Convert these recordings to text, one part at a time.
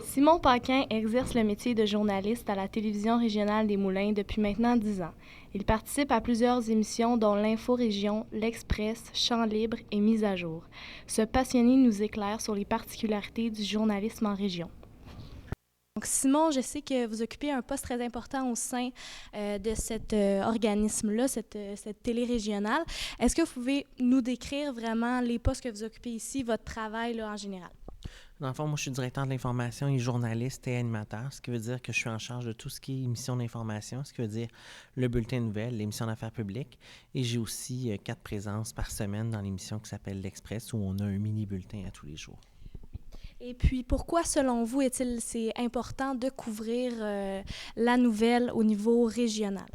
Simon Paquin exerce le métier de journaliste à la télévision régionale des Moulins depuis maintenant 10 ans. Il participe à plusieurs émissions dont l'Info-Région, l'Express, Chant libre et Mise à jour. Ce passionné nous éclaire sur les particularités du journalisme en région. Donc, Simon, je sais que vous occupez un poste très important au sein de cet organisme-là, cette télé régionale. Est-ce que vous pouvez nous décrire vraiment les postes que vous occupez ici, votre travail là, en général? Dans le fond, moi, je suis directeur de l'information et journaliste et animateur, ce qui veut dire que je suis en charge de tout ce qui est émission d'information, ce qui veut dire le bulletin de nouvelles, l'émission d'affaires publiques. Et j'ai aussi 4 présences par semaine dans l'émission qui s'appelle l'Express, où on a un mini-bulletin à tous les jours. Et puis, pourquoi, selon vous, est-il c'est important de couvrir la nouvelle au niveau régional?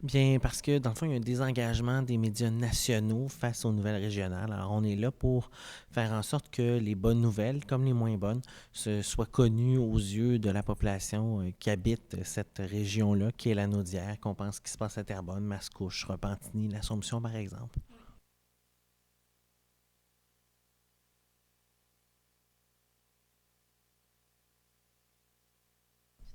Bien, parce que dans le fond, il y a un désengagement des médias nationaux face aux nouvelles régionales. Alors, on est là pour faire en sorte que les bonnes nouvelles, comme les moins bonnes, soient connues aux yeux de la population qui habite cette région-là, qui est la Naudière, qu'on pense qu'il se passe à Terrebonne, Mascouche, Repentigny, l'Assomption, par exemple.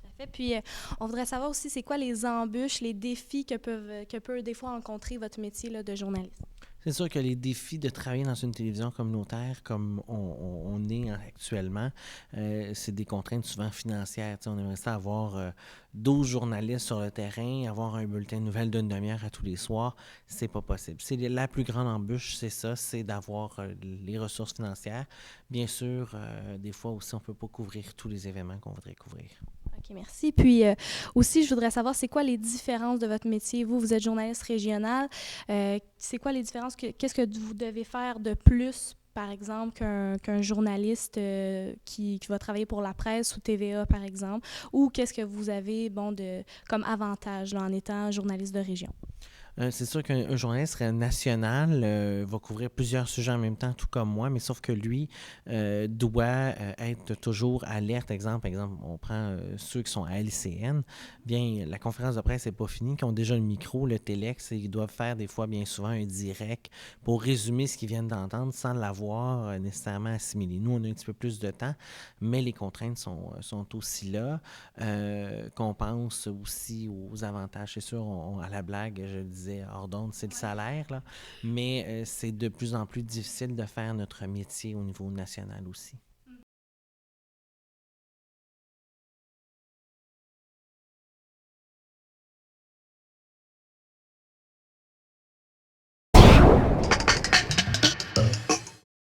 Tout à fait. Puis, on voudrait savoir aussi, c'est quoi les embûches, les défis que peut des fois rencontrer votre métier là, de journaliste? C'est sûr que les défis de travailler dans une télévision communautaire comme on est actuellement, c'est des contraintes souvent financières. T'sais, on aimerait ça avoir 12 journalistes sur le terrain, avoir un bulletin de nouvelles d'une demi-heure à tous les soirs. C'est pas possible. C'est la plus grande embûche, c'est ça, c'est d'avoir les ressources financières. Bien sûr, des fois aussi, on peut pas couvrir tous les événements qu'on voudrait couvrir. OK, merci. Puis aussi, je voudrais savoir, c'est quoi les différences de votre métier? Vous êtes journaliste régional. C'est quoi les différences? Qu'est-ce que vous devez faire de plus, par exemple, qu'un journaliste qui va travailler pour la presse ou TVA, par exemple? Ou qu'est-ce que vous avez bon, comme avantage là, en étant journaliste de région? C'est sûr qu'un journaliste national va couvrir plusieurs sujets en même temps, tout comme moi, mais sauf que lui doit être toujours alerte. Exemple, on prend ceux qui sont à LCN. Bien, la conférence de presse n'est pas finie, qui ont déjà le micro, le téléx, et ils doivent faire des fois, bien souvent, un direct pour résumer ce qu'ils viennent d'entendre sans l'avoir nécessairement assimilé. Nous, on a un petit peu plus de temps, mais les contraintes sont aussi là. Qu'on pense aussi aux avantages. C'est sûr, à la blague, je le disais hors d'onde, c'est le salaire, là, mais c'est de plus en plus difficile de faire notre métier au niveau national aussi.